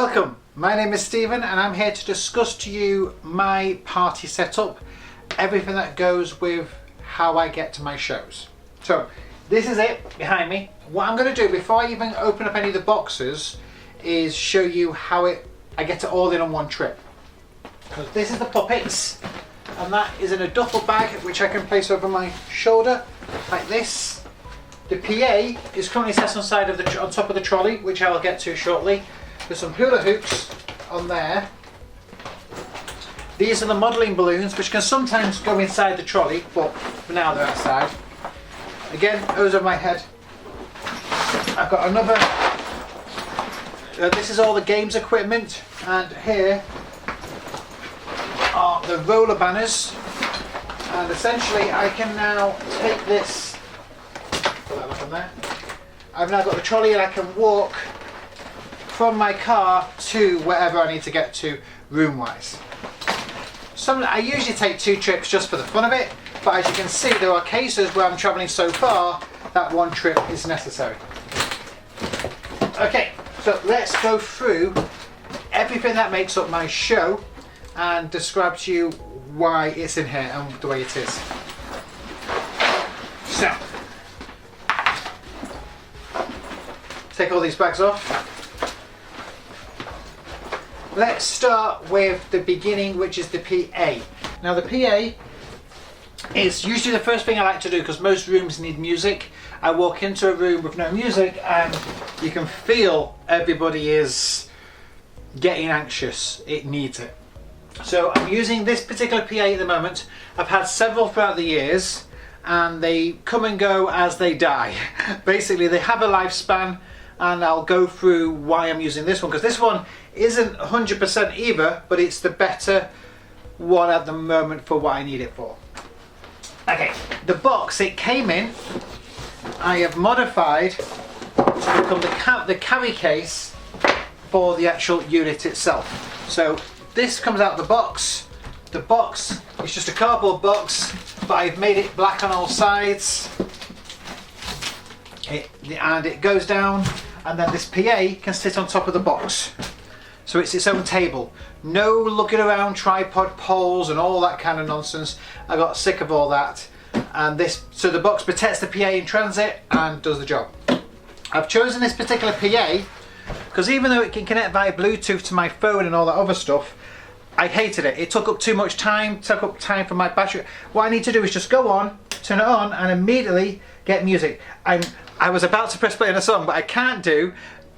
Welcome, my name is Stephen and I'm here to discuss to you my party setup, everything that goes with how I get to my shows. So this is it behind me. What I'm going to do before I even open up any of the boxes is show you how I get it all in on one trip. Because this is the puppets and that is in a duffel bag which I can place over my shoulder like this. The PA is currently set on top of the trolley, which I will get to shortly. There's some hula hoops on there. These are the modelling balloons, which can sometimes go inside the trolley, but for now they're outside. Again, those are my head. I've got another. This is all the games equipment, and here are the roller banners. And essentially, I can now take this. Put that back on there. I've now got the trolley, and I can walk from my car to wherever I need to get to room-wise. I usually take 2 trips just for the fun of it, but as you can see there are cases where I'm travelling so far that 1 trip is necessary. Okay, so let's go through everything that makes up my show and describe to you why it's in here and the way it is. So, take all these bags off. Let's start with the beginning, which is the PA. Now the PA is usually the first thing I like to do because most rooms need music. I walk into a room with no music and you can feel everybody is getting anxious. It needs it. So I'm using this particular PA at the moment. I've had several throughout the years and they come and go as they die. Basically they have a lifespan, and I'll go through why I'm using this one, because this one isn't 100% either, but it's the better one at the moment for what I need it for. Okay, the box it came in, I have modified to become the carry case for the actual unit itself. So this comes out the box. The box is just a cardboard box, but I've made it black on all sides. And it goes down, and then this PA can sit on top of the box. So it's its own table. No looking around tripod poles and all that kind of nonsense. I got sick of all that. And so the box protects the PA in transit and does the job. I've chosen this particular PA because even though it can connect via Bluetooth to my phone and all that other stuff, I hated it. It took up too much time, took up time for my battery. What I need to do is just go on, turn it on, and immediately get music. I was about to press play on a song, but I can't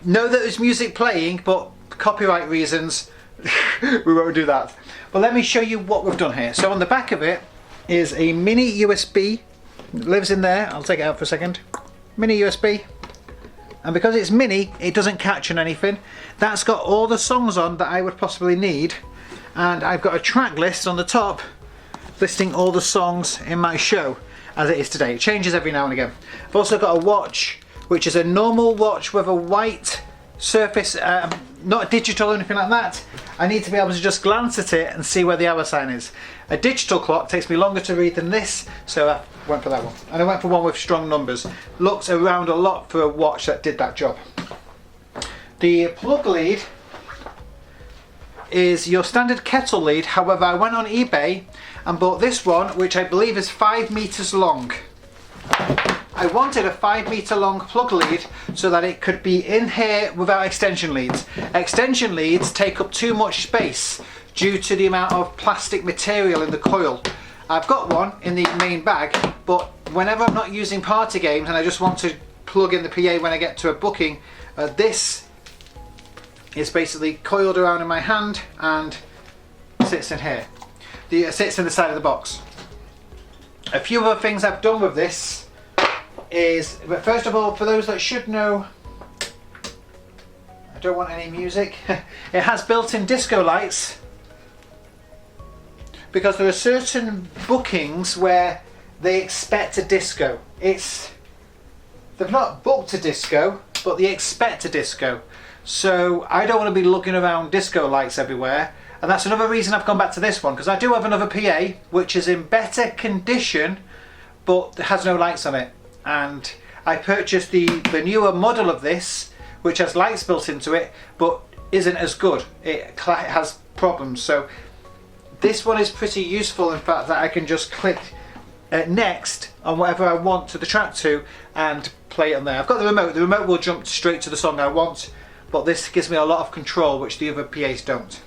know that there's music playing, but copyright reasons, we won't do that. But let me show you what we've done here. So on the back of it is a mini USB. It lives in there. I'll take it out for a second. Mini USB. And because it's mini, it doesn't catch on anything. That's got all the songs on that I would possibly need. And I've got a track list on the top listing all the songs in my show as it is today. It changes every now and again. I've also got a watch, which is a normal watch with a white surface, not digital or anything like that. I need to be able to just glance at it and see where the hour sign is. A digital clock takes me longer to read than this, so I went for that one. And I went for one with strong numbers. Looked around a lot for a watch that did that job. The plug lead is your standard kettle lead. However, I went on eBay and bought this one, which I believe is 5 meters long. I wanted a 5 meter long plug lead so that it could be in here without extension leads. Extension leads take up too much space due to the amount of plastic material in the coil. I've got one in the main bag, but whenever I'm not using party games and I just want to plug in the PA when I get to a booking, this is basically coiled around in my hand and sits in here. It sits in the side of the box. A few other things I've done with this is, but first of all, for those that should know, I don't want any music. It has built-in disco lights because there are certain bookings where they expect a disco. They've not booked a disco, but they expect a disco. So I don't want to be looking around disco lights everywhere. And that's another reason I've gone back to this one, because I do have another PA which is in better condition but has no lights on it. And I purchased the newer model of this, which has lights built into it, but isn't as good. It has problems. So this one is pretty useful in fact, that I can just click next on whatever I want to the track to and play it on there. I've got the remote will jump straight to the song I want, but this gives me a lot of control which the other PAs don't.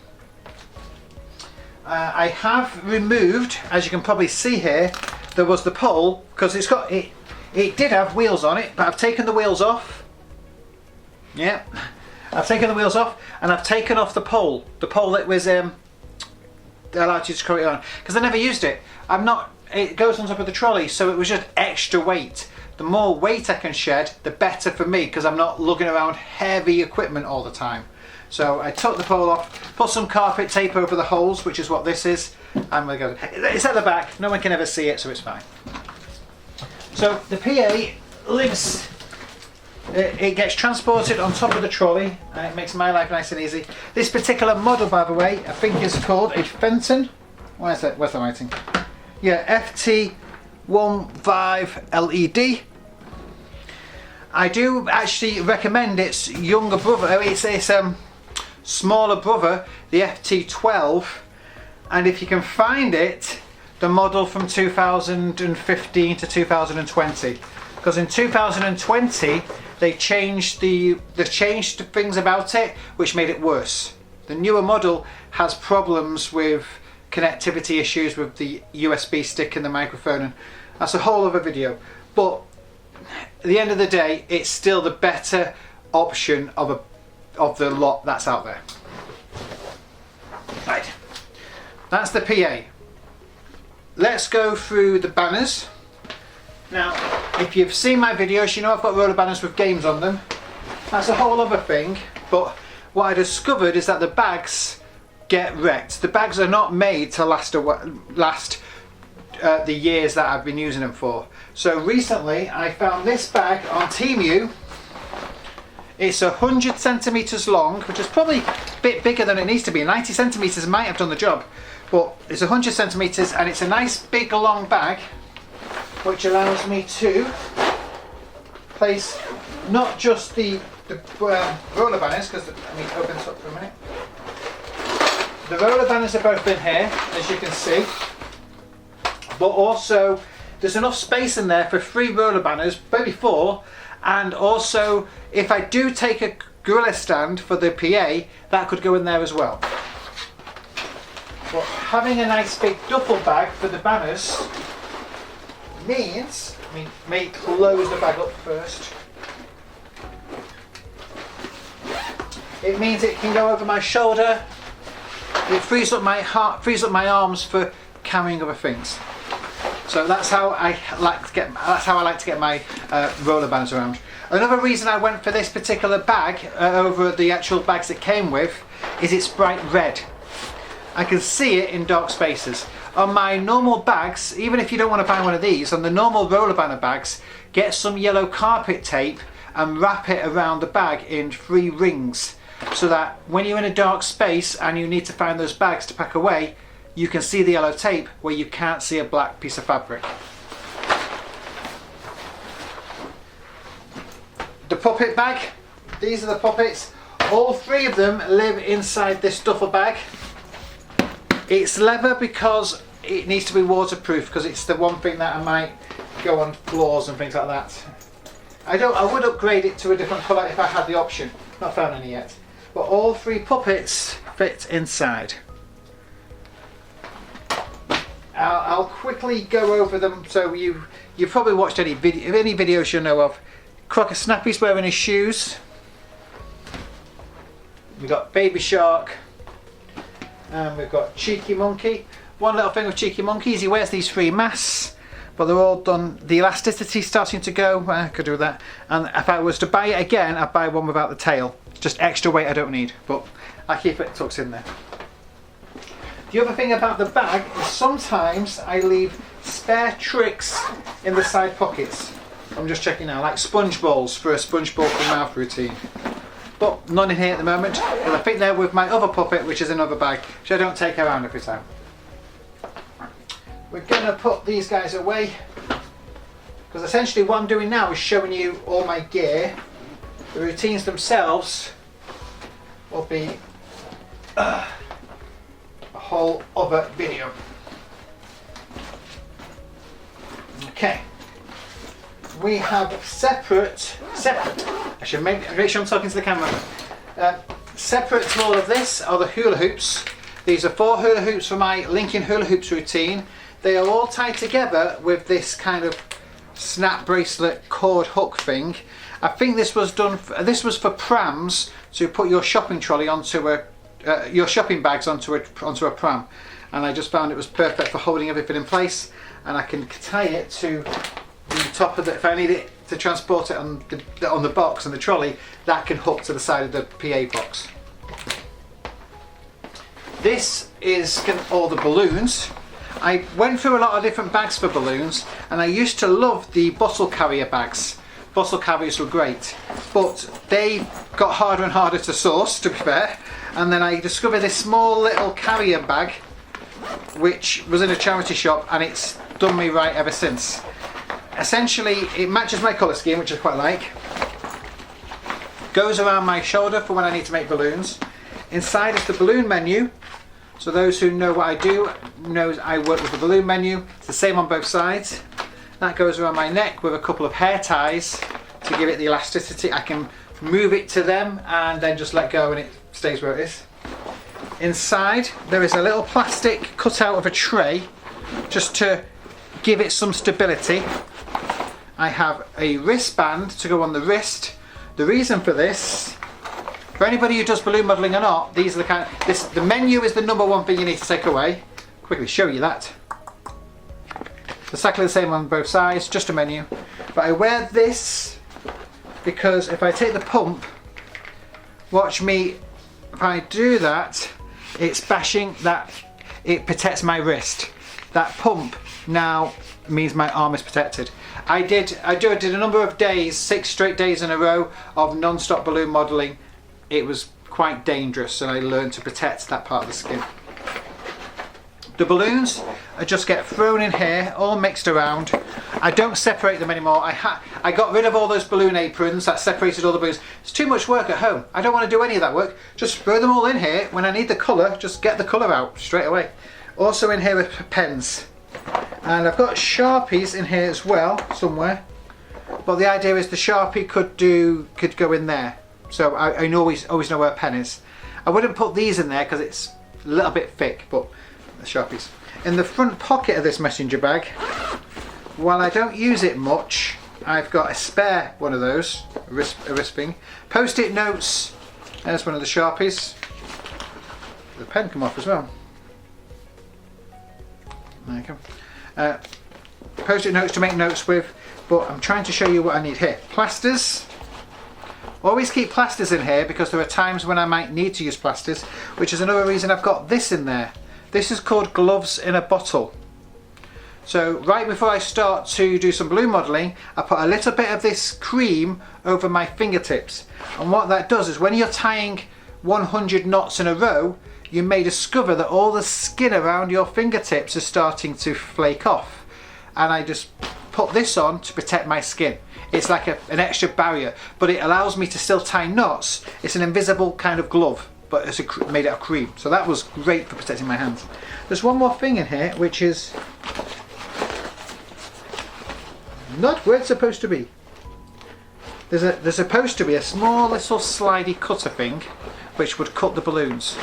I have removed, as you can probably see here, there was the pole, because it did have wheels on it, but I've taken the wheels off. Yeah, I've taken the wheels off, and I've taken off the pole that was allowed you to carry it on, because I never used it. It goes on top of the trolley, so it was just extra weight. The more weight I can shed, the better for me, because I'm not lugging around heavy equipment all the time. So I took the pole off, put some carpet tape over the holes, which is what this is, and we'll go. It's at the back, no one can ever see it, so it's fine. So the PA lives, it gets transported on top of the trolley, and it makes my life nice and easy. This particular model, by the way, I think is called a Fenton. Where's the writing? Yeah, FT15 LED. I do actually recommend its younger brother, it's smaller brother, the FT12, and if you can find it, the model from 2015 to 2020, because in 2020 they changed things about it which made it worse. The newer model has problems with connectivity issues with the USB stick in the microphone, and that's a whole other video, but at the end of the day it's still the better option of the lot that's out there. Right, that's the PA. Let's go through the banners. Now, if you've seen my videos, you know I've got roller banners with games on them. That's a whole other thing, but what I discovered is that the bags get wrecked. The bags are not made to last the years that I've been using them for. So recently I found this bag on Temu. It's 100 centimeters long, which is probably a bit bigger than it needs to be. 90 centimeters might have done the job, but it's 100 centimeters, and it's a nice big long bag which allows me to place not just the roller banners, because let me open this up for a minute. The roller banners are both in here, as you can see, but also there's enough space in there for 3 roller banners, maybe 4, and also if I do take a gorilla stand for the PA, that could go in there as well. But having a nice big duffel bag for the banners means, may close the bag up first. It means it can go over my shoulder. It frees up my arms for carrying other things. So that's how I like to get. That's how I like to get my roller banners around. Another reason I went for this particular bag over the actual bags it came with is it's bright red. I can see it in dark spaces. On my normal bags, even if you don't want to buy one of these, on the normal roller banner bags, get some yellow carpet tape and wrap it around the bag in 3 rings, so that when you're in a dark space and you need to find those bags to pack away, you can see the yellow tape where you can't see a black piece of fabric. The puppet bag, these are the puppets. All 3 of them live inside this duffel bag. It's leather because it needs to be waterproof, because it's the one thing that I might go on floors and things like that. I would upgrade it to a different colour if I had the option. Not found any yet. But all 3 puppets fit inside. I'll quickly go over them. So you've probably watched any videos you know of. Crocker Snappy's wearing his shoes. We've got Baby Shark. And we've got Cheeky Monkey. One little thing with Cheeky Monkey is he wears these 3 masks, but they're all done. The elasticity starting to go. I could do that. And if I was to buy it again, I'd buy one without the tail. Just extra weight I don't need, but I keep it tucked in there. The other thing about the bag is sometimes I leave spare tricks in the side pockets. I'm just checking now, like sponge balls for a sponge ball for mouth routine. But none in here at the moment, and I think they're with my other puppet, which is another bag, which I don't take around every time. We're going to put these guys away, because essentially what I'm doing now is showing you all my gear. The routines themselves will be a whole other video. Okay, we have separate, I should make sure I'm talking to the camera. Separate to all of this are the hula hoops. These are 4 hula hoops for my linking hula hoops routine. They are all tied together with this kind of snap bracelet cord hook thing. I think this was for prams, to put your shopping trolley onto your shopping bags onto a pram, and I just found it was perfect for holding everything in place. And I can tie it to the top of the, if I need it to transport it on the box and the trolley, that can hook to the side of the PA box. This is all the balloons. I went through a lot of different bags for balloons, and I used to love the bottle carrier bags. Bottle carriers were great, but they got harder and harder to source, to be fair. And then I discovered this small little carrier bag, which was in a charity shop, and it's done me right ever since. Essentially, it matches my colour scheme, which I quite like. Goes around my shoulder for when I need to make balloons. Inside is the balloon menu. So those who know what I do knows I work with the balloon menu. It's the same on both sides. That goes around my neck with a couple of hair ties to give it the elasticity. I can move it to them and then just let go and it stays where it is. Inside there is a little plastic cut out of a tray just to give it some stability. I have a wristband to go on the wrist. The reason for this, for anybody who does balloon modelling or not, these are the menu is the number one thing you need to take away. Quickly show you that. Exactly the same on both sides, just a menu. But I wear this because if I take the pump, watch me, if I do that, it's bashing that, it protects my wrist. That pump now means my arm is protected. I did a number of days, 6 straight days in a row of non-stop balloon modelling. It was quite dangerous, and I learned to protect that part of the skin. The balloons just get thrown in here, all mixed around. I don't separate them anymore. I got rid of all those balloon aprons that separated all the balloons. It's too much work at home. I don't want to do any of that work. Just throw them all in here. When I need the colour, just get the colour out straight away. Also in here are pens. And I've got Sharpies in here as well, somewhere. But the idea is the Sharpie could go in there. So I always know where a pen is. I wouldn't put these in there because it's a little bit thick, but the Sharpies. In the front pocket of this messenger bag, while I don't use it much, I've got a spare one of those, a Risping. Post-it notes, there's one of the Sharpies. The pen come off as well. There you go. Post-it notes to make notes with, but I'm trying to show you what I need here. Plasters. Always keep plasters in here because there are times when I might need to use plasters, which is another reason I've got this in there. This is called gloves in a bottle. So right before I start to do some balloon modelling, I put a little bit of this cream over my fingertips. And what that does is when you're tying 100 knots in a row, you may discover that all the skin around your fingertips is starting to flake off. And I just put this on to protect my skin. It's like an extra barrier, but it allows me to still tie knots. It's an invisible kind of glove, but it's made out of cream. So that was great for protecting my hands. There's one more thing in here, which is not where it's supposed to be. There's supposed to be a small little slidey cutter thing, which would cut the balloons.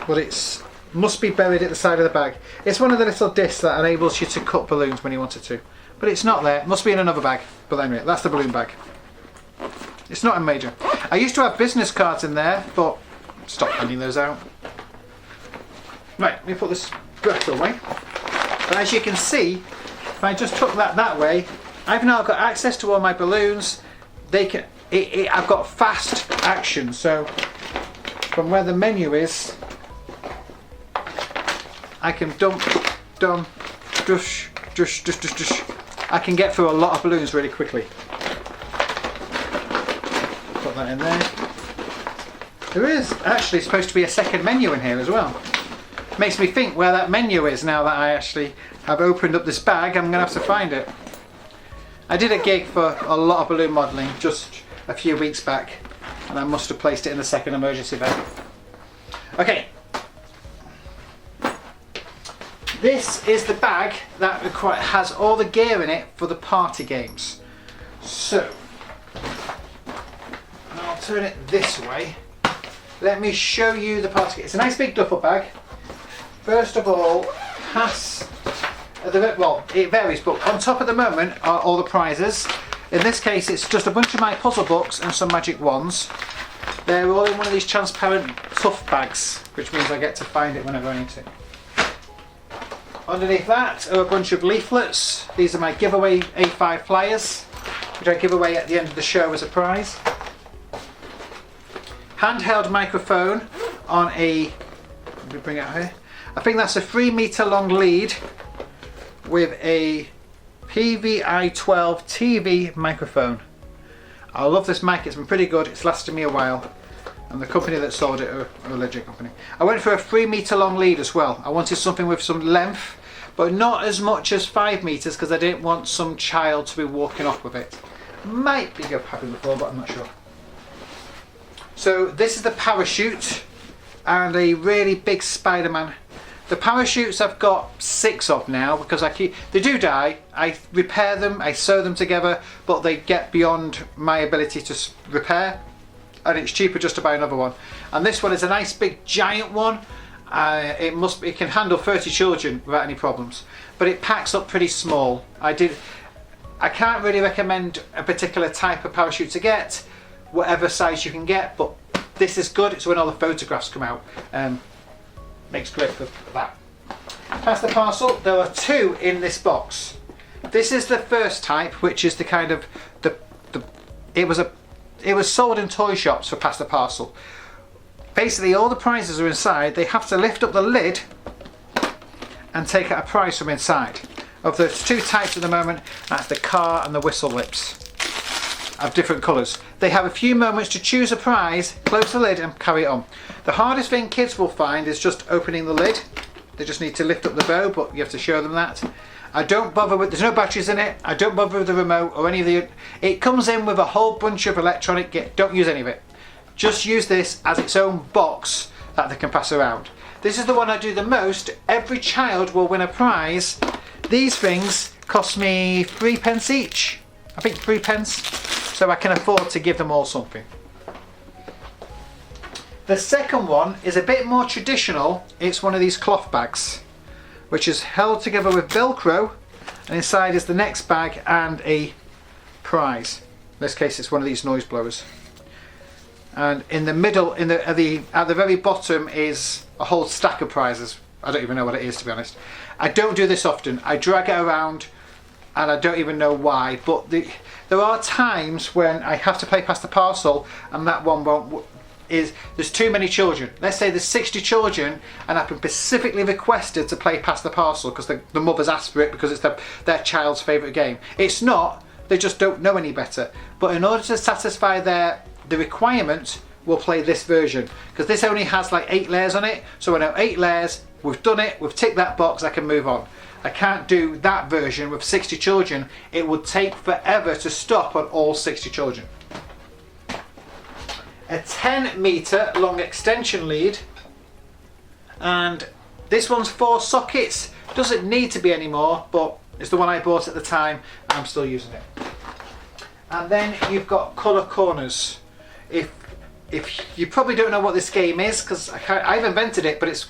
But it's must be buried at the side of the bag. It's one of the little discs that enables you to cut balloons when you want it to. But it's not there. It must be in another bag. But anyway, that's the balloon bag. It's not a major. I used to have business cards in there, but stopped handing those out. Right, let me put this brush away. But as you can see, if I just took that way, I've now got access to all my balloons. I've got fast action. So from where the menu is, I can dump, dush. I can get through a lot of balloons really quickly. Put that in there. There is actually supposed to be a second menu in here as well. Makes me think where that menu is now that I actually have opened up this bag. I'm going to have to find it. I did a gig for a lot of balloon modelling just a few weeks back. and I must have placed it in the second emergency bag. Okay. This is the bag that has all the gear in it for the party games. So, I'll turn it this way. Let me show you the party gear. It's a nice big duffel bag. First of all, well, it varies, but on top at the moment are all the prizes. In this case, it's just a bunch of my puzzle books and some magic wands. They're all in one of these transparent tough bags, which means I get to find it whenever I need to. Underneath that are a bunch of leaflets. These are my giveaway A5 flyers, which I give away at the end of the show as a prize. Handheld microphone on a, let me bring it out here. I think that's a 3 meter long lead with a PVI-12 TV microphone. I love this mic, it's been pretty good, it's lasted me a while. And the company that sold it are a legit company. I went for a 3 meter long lead as well. I wanted something with some length, but not as much as 5 meters because I didn't want some child to be walking off with it. Might be happened before, but I'm not sure. So this is the parachute and a really big Spider-Man. The parachutes I've got 6 of now because they do die. I repair them, I sew them together, but they get beyond my ability to repair. And it's cheaper just to buy another one. And this one is a nice big giant one. It can handle 30 children without any problems, but it packs up pretty small. I can't really recommend a particular type of parachute to get, whatever size you can get, but this is good. It's when all the photographs come out. Makes great for that. Past the parcel, there are 2 in this box. This is the first type, which is the kind of it was sold in toy shops for past the parcel. Basically, all the prizes are inside. They have to lift up the lid and take out a prize from inside. Of the 2 types at the moment, that's the car and the whistle lips of different colours. They have a few moments to choose a prize, close the lid and carry it on. The hardest thing kids will find is just opening the lid. They just need to lift up the bow, but you have to show them that. I don't bother with, there's no batteries in it, I don't bother with the remote or any of the, it comes in with a whole bunch of electronic kit, don't use any of it. Just use this as its own box that they can pass around. This is the one I do the most. Every child will win a prize. These things cost me 3 pence each. I think 3 pence, so I can afford to give them all something. The second one is a bit more traditional. It's one of these cloth bags, which is held together with Velcro, and inside is the next bag and a prize. In this case, it's one of these noise blowers. And in the middle, at the very bottom, is a whole stack of prizes. I don't even know what it is, to be honest. I don't do this often. I drag it around, and I don't even know why. But there are times when I have to play past the parcel, and that one won't. There's too many children. Let's say there's 60 children and I've been specifically requested to play past the parcel because the mother's asked for it because it's their child's favourite game. It's not, they just don't know any better. But in order to satisfy the requirement, we'll play this version because this only has like 8 layers on it. So I know 8 layers, we've done it, we've ticked that box, I can move on. I can't do that version with 60 children. It would take forever to stop on all 60 children. A 10 meter long extension lead, and this one's 4 sockets. Doesn't need to be anymore, but it's the one I bought at the time and I'm still using it. And then you've got colour corners. If you probably don't know what this game is, because I've invented it, but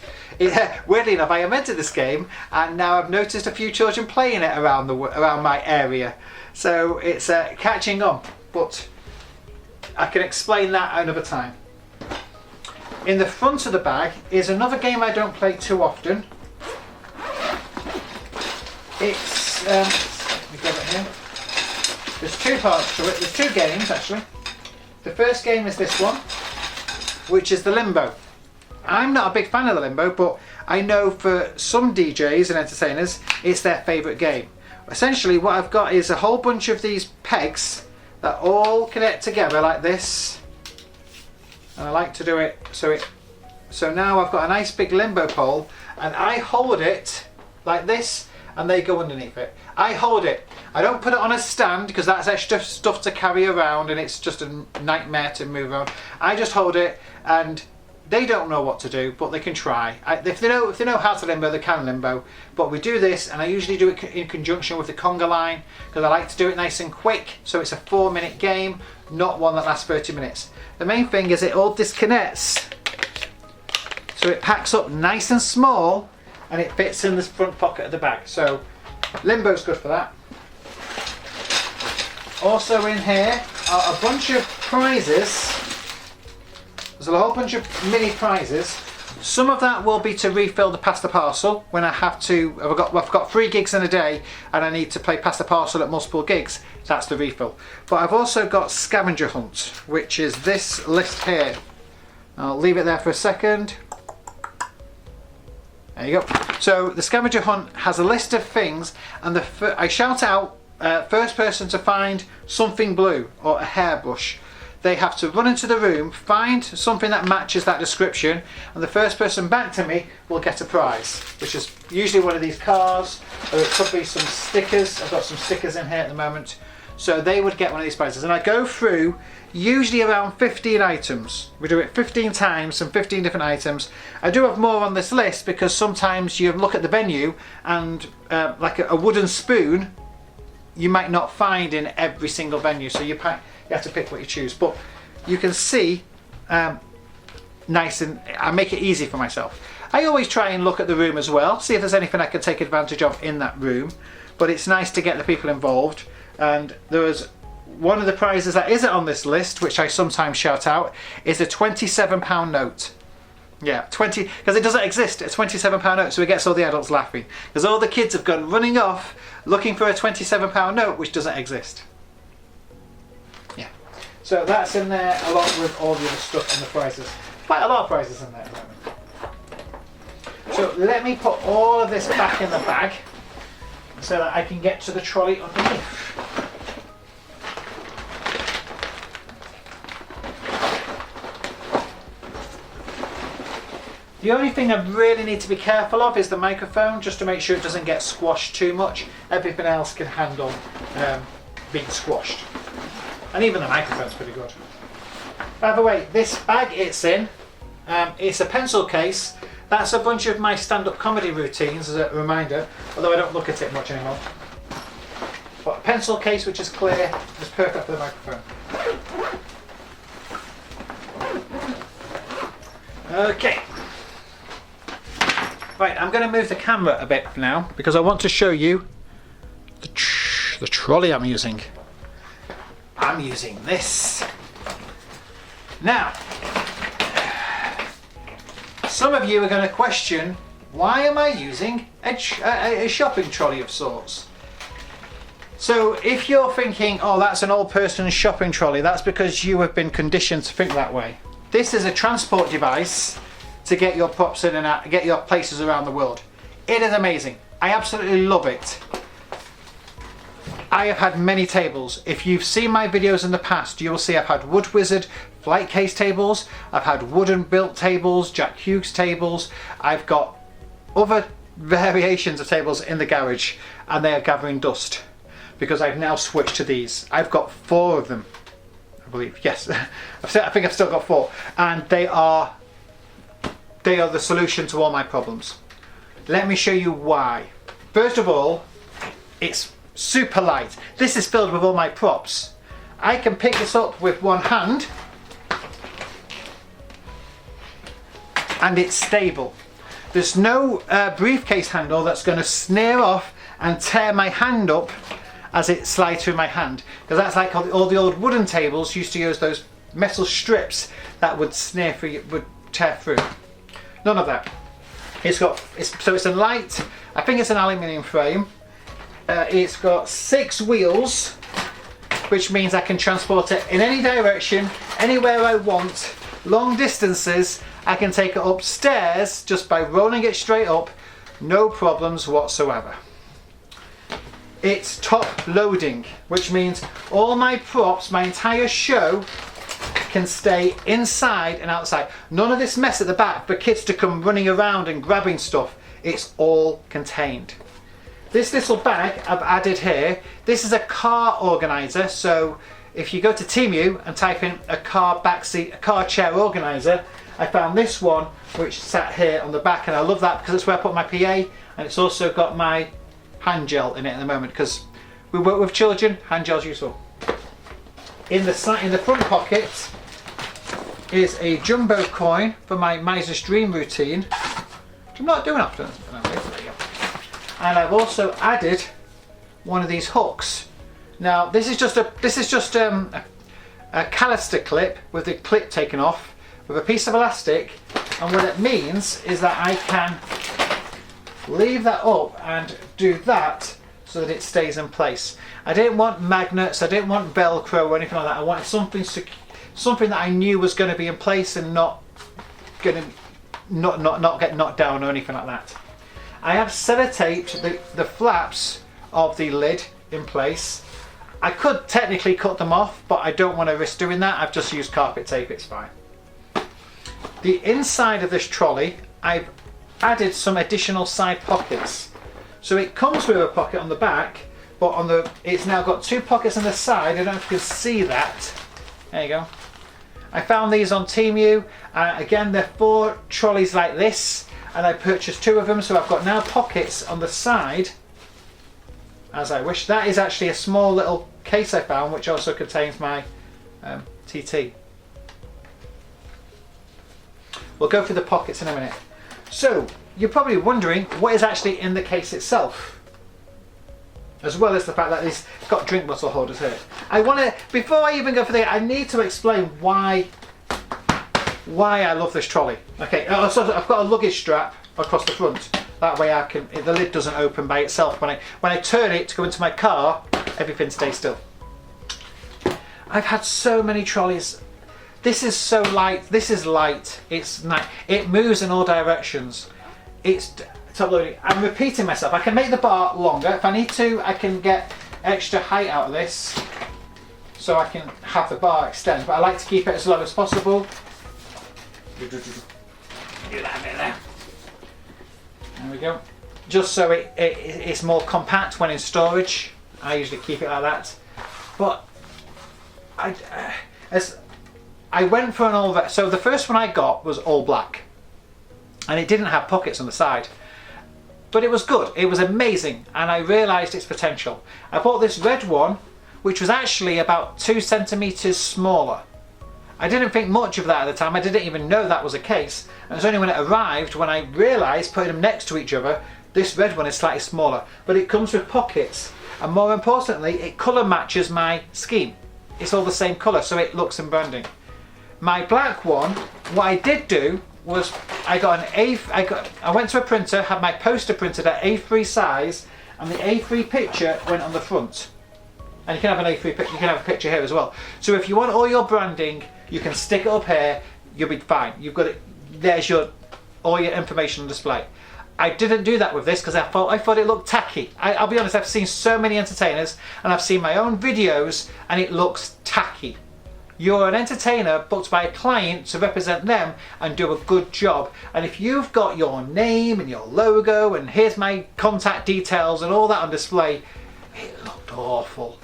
weirdly enough I invented this game and now I've noticed a few children playing it around my area, so it's catching on, but I can explain that another time. In the front of the bag is another game I don't play too often. It's, let me get it here. There's 2 parts to it, there's 2 games actually. The first game is this one, which is the Limbo. I'm not a big fan of the Limbo, but I know for some DJs and entertainers, it's their favourite game. Essentially what I've got is a whole bunch of these pegs that all connect together like this, and I like to do it so now I've got a nice big limbo pole and I hold it like this and they go underneath it. I hold it. I don't put it on a stand because that's extra stuff to carry around and it's just a nightmare to move around. I just hold it, and they don't know what to do, but they can try. If they know how to limbo, they can limbo. But we do this, and I usually do it in conjunction with the conga line because I like to do it nice and quick. So it's a 4-minute game, not one that lasts 30 minutes. The main thing is it all disconnects, so it packs up nice and small, and it fits in this front pocket of the bag. So limbo's good for that. Also in here are a bunch of prizes. There's a whole bunch of mini prizes. Some of that will be to refill the pasta parcel when I have to. I've got 3 gigs in a day and I need to play pasta parcel at multiple gigs. That's the refill. But I've also got scavenger hunt, which is this list here. I'll leave it there for a second. There you go. So the scavenger hunt has a list of things, and I shout out first person to find something blue or a hairbrush. They have to run into the room, find something that matches that description, and the first person back to me will get a prize, which is usually one of these cars, or it could be some stickers. I've got some stickers in here at the moment. So they would get one of these prizes. And I go through usually around 15 items. We do it 15 times and 15 different items. I do have more on this list because sometimes you look at the menu and like a wooden spoon you might not find in every single venue, so you have to pick what you choose. But you can see nice, and I make it easy for myself. I always try and look at the room as well, see if there's anything I can take advantage of in that room, but it's nice to get the people involved. And there was one of the prizes that isn't on this list, which I sometimes shout out, is a £27 note. Yeah, 20, because it doesn't exist, a £27 note, so it gets all the adults laughing. Because all the kids have gone running off looking for a £27 note, which doesn't exist. Yeah, so that's in there along with all the other stuff and the prizes. Quite a lot of prizes in there at the moment. So let me put all of this back in the bag so that I can get to the trolley underneath. The only thing I really need to be careful of is the microphone, just to make sure it doesn't get squashed too much. Everything else can handle being squashed. And even the microphone's pretty good. By the way, this bag it's in, it's a pencil case. That's a bunch of my stand-up comedy routines as a reminder, although I don't look at it much anymore. But a pencil case which is clear is perfect for the microphone. Okay. Right, I'm going to move the camera a bit now because I want to show you the trolley I'm using. I'm using this. Now, some of you are going to question, why am I using a shopping trolley of sorts? So if you're thinking, oh, that's an old person's shopping trolley, that's because you have been conditioned to think that way. This is a transport device to get your props in and out, get your places around the world. It is amazing. I absolutely love it. I have had many tables. If you've seen my videos in the past, you will see I've had Wood Wizard flight case tables, I've had wooden built tables, Jack Hughes tables, I've got other variations of tables in the garage, and they are gathering dust because I've now switched to these. I've got 4 of them, I believe. Yes, I think I've still got 4, and they are the solution to all my problems. Let me show you why. First of all, it's super light. This is filled with all my props. I can pick this up with one hand and it's stable. There's no briefcase handle that's going to snare off and tear my hand up as it slides through my hand, because that's like all the old wooden tables used to use those metal strips that would would tear through. None of that. So it's a light, I think it's an aluminium frame. It's got 6 wheels, which means I can transport it in any direction, anywhere I want, long distances. I can take it upstairs just by rolling it straight up, no problems whatsoever. It's top loading, which means all my props, my entire show, can stay inside and outside. None of this mess at the back for kids to come running around and grabbing stuff. It's all contained. This little bag I've added here, this is a car organizer. So if you go to Temu and type in a car backseat, a car chair organizer, I found this one which sat here on the back, and I love that because it's where I put my PA, and it's also got my hand gel in it at the moment because we work with children, hand gel's useful. In the front pocket is a jumbo coin for my Miser's Dream routine, which I'm not doing often. And I've also added one of these hooks. Now this is just a calister clip with the clip taken off with a piece of elastic, and what it means is that I can leave that up and do that so that it stays in place. I didn't want magnets, I didn't want Velcro or anything like that. I wanted something that I knew was going to be in place and not going to not get knocked down or anything like that. I have sellotaped the flaps of the lid in place. I could technically cut them off, but I don't want to risk doing that. I've just used carpet tape, it's fine. The inside of this trolley, I've added some additional side pockets. So it comes with a pocket on the back, but it's now got 2 pockets on the side. I don't know if you can see that. There you go. I found these on Temu. Again, they're 4 trolleys like this, and I purchased 2 of them, so I've got now pockets on the side as I wish. That is actually a small little case I found, which also contains my TT. We'll go through the pockets in a minute. So you're probably wondering what is actually in the case itself, as well as the fact that it's got drink bottle holders here. Before I even go for that, I need to explain why I love this trolley. Okay, so I've got a luggage strap across the front. That way the lid doesn't open by itself. When I turn it to go into my car, everything stays still. I've had so many trolleys. This is so light. This is light. It's nice. It moves in all directions. It's top loading. I'm repeating myself. I can make the bar longer. If I need to, I can get extra height out of this so I can have the bar extend. But I like to keep it as low as possible. Do that bit there. There we go. Just so it's more compact when in storage. I usually keep it like that. But I went for an all. So the first one I got was all black, and it didn't have pockets on the side, but it was good. It was amazing, and I realised its potential. I bought this red one, which was actually about 2 centimeters smaller. I didn't think much of that at the time. I didn't even know that was a case. And it was only when it arrived when I realised, putting them next to each other, this red one is slightly smaller, but it comes with pockets, and more importantly, it colour matches my scheme. It's all the same colour, so it looks in branding. My black one, what I did do was I went to a printer, had my poster printed at A3 size, and the A3 picture went on the front. And you can have an A3 picture, you can have a picture here as well. So if you want all your branding, you can stick it up here, you'll be fine. You've got it, there's all your information on display. I didn't do that with this because I thought it looked tacky. I'll be honest, I've seen so many entertainers and I've seen my own videos and it looks tacky. You're an entertainer booked by a client to represent them and do a good job. And if you've got your name and your logo and here's my contact details and all that on display, it looked awful.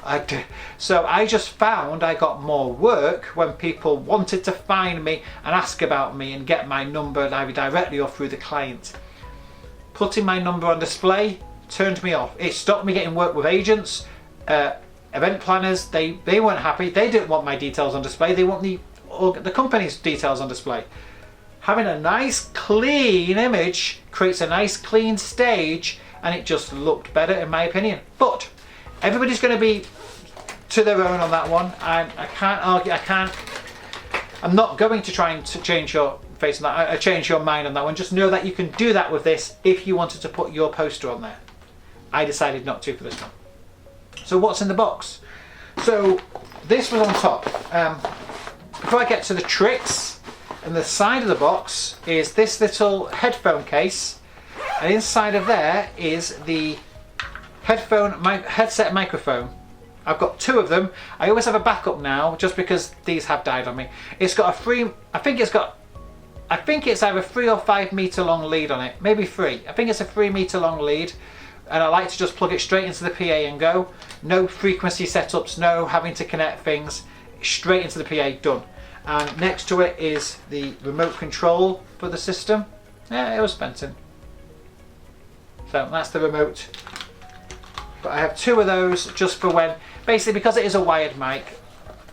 So I just found I got more work when people wanted to find me and ask about me and get my number either directly or through the client. Putting my number on display turned me off. It stopped me getting work with agents, event planners. They weren't happy. They didn't want my details on display. They want the company's details on display. Having a nice clean image creates a nice clean stage, and it just looked better in my opinion. But everybody's going to be to their own on that one. I can't argue. I'm not going to try and change your face on that. Change your mind on that one. Just know that you can do that with this if you wanted to put your poster on there. I decided not to for this one. So what's in the box? So this was on top. Before I get to the tricks, and the side of the box is this little headphone case, and inside of there is the headset microphone. I've got 2 of them. I always have a backup now just because these have died on me. It's got I think it's either 3 or 5 meter long lead on it, maybe 3. I think it's a 3 meter long lead. and I like to just plug it straight into the PA and go. No frequency setups, no having to connect things, straight into the PA, done. And next to it is the remote control for the system. Yeah, it was spent in. So that's the remote. But I have 2 of those just for when, basically because it is a wired mic,